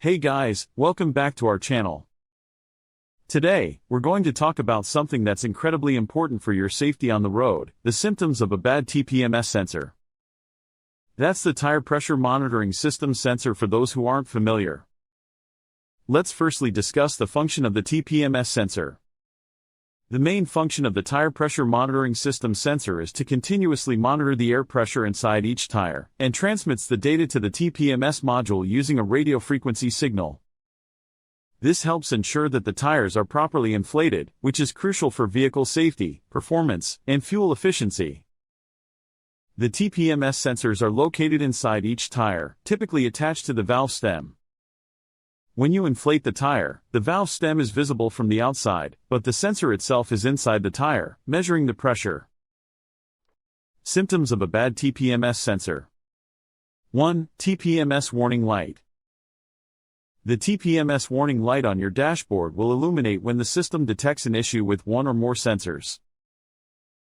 Hey guys, welcome back to our channel. Today, we're going to talk about something that's incredibly important for your safety on the road, the symptoms of a bad Tpms sensor. That's the tire pressure monitoring system sensor for those who aren't familiar. Let's firstly discuss the function of the Tpms sensor. The main function of the tire pressure monitoring system sensor is to continuously monitor the air pressure inside each tire, and transmits the data to the Tpms module using a radio frequency signal. This helps ensure that the tires are properly inflated, which is crucial for vehicle safety, performance, and fuel efficiency. The Tpms sensors are located inside each tire, typically attached to the valve stem. When you inflate the tire, the valve stem is visible from the outside, but the sensor itself is inside the tire, measuring the pressure. Symptoms of a bad Tpms sensor. 1. Tpms warning light. The Tpms warning light on your dashboard will illuminate when the system detects an issue with one or more sensors.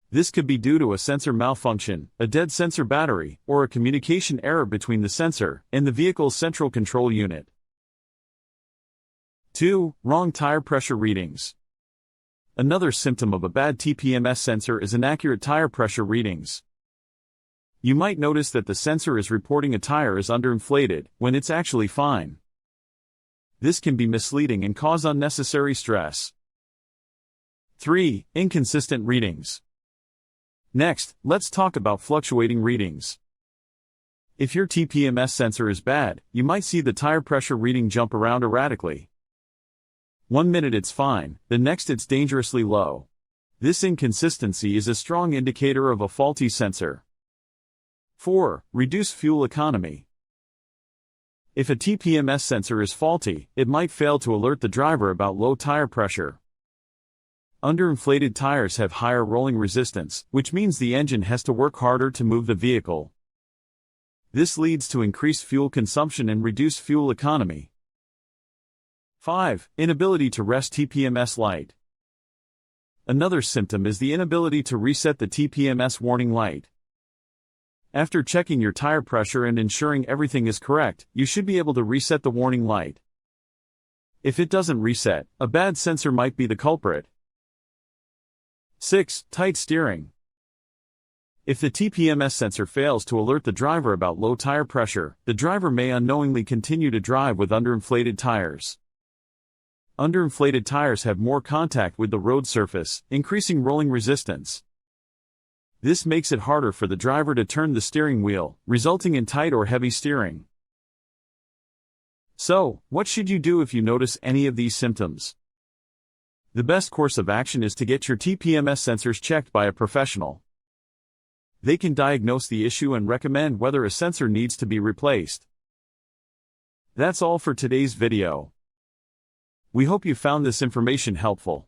This could be due to a sensor malfunction, a dead sensor battery, or a communication error between the sensor and the vehicle's central control unit. 2. Wrong tire pressure readings. Another symptom of a bad Tpms sensor is inaccurate tire pressure readings. You might notice that the sensor is reporting a tire is underinflated, when it's actually fine. This can be misleading and cause unnecessary stress. 3. Inconsistent readings. Next, let's talk about fluctuating readings. If your Tpms sensor is bad, you might see the tire pressure reading jump around erratically. 1 minute it's fine, the next it's dangerously low. This inconsistency is a strong indicator of a faulty sensor. 4. Reduce fuel economy. If a Tpms sensor is faulty, it might fail to alert the driver about low tire pressure. Underinflated tires have higher rolling resistance, which means the engine has to work harder to move the vehicle. This leads to increased fuel consumption and reduced fuel economy. 5. Inability to rest Tpms light. Another symptom is the inability to reset the Tpms warning light. After checking your tire pressure and ensuring everything is correct, you should be able to reset the warning light. If it doesn't reset, a bad sensor might be the culprit. 6. Tight steering. If the Tpms sensor fails to alert the driver about low tire pressure, the driver may unknowingly continue to drive with underinflated tires. Underinflated tires have more contact with the road surface, increasing rolling resistance. This makes it harder for the driver to turn the steering wheel, resulting in tight or heavy steering. So, what should you do if you notice any of these symptoms? The best course of action is to get your Tpms sensors checked by a professional. They can diagnose the issue and recommend whether a sensor needs to be replaced. That's all for today's video. We hope you found this information helpful.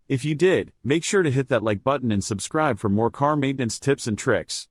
If you did, make sure to hit that like button and subscribe for more car maintenance tips and tricks.